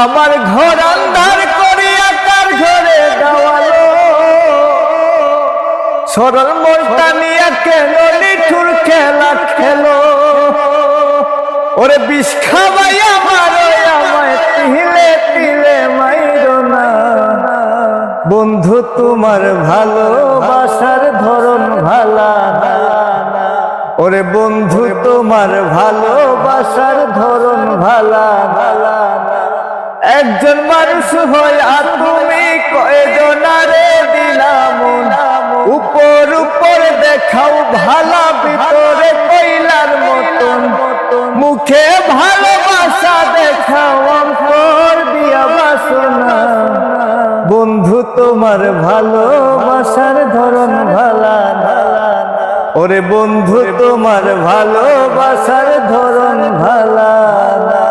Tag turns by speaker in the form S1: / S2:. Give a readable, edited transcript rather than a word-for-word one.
S1: আমার ঘর আন্ধার করিয়া কার ঘরে দেওয়ালো, সরল মনটা নিয়ে কেন নিঠুর খেলা খেলো। ওরে বিষ খাওয়াই আমায় তিলে তিলে মাইরো না। বন্ধু তোমার ভালোবাসার ধরন ভালা না। ওরে বন্ধু তোমার ভালোবাসার ধরন ভালা ভালা। একজন মানুষ হইয়া তুমি কয়জনারে দিলাম, উপর উপর দেখাও ভালা ভিতরে কইলার মতন। মুখে ভালোবাসা দেখাও অন্তর দিয়া বাসনা। বন্ধু তোমার ভালোবাসার ধরন ভালা না। ওরে বন্ধু তোমার ভালোবাসার ধরন ভালা না।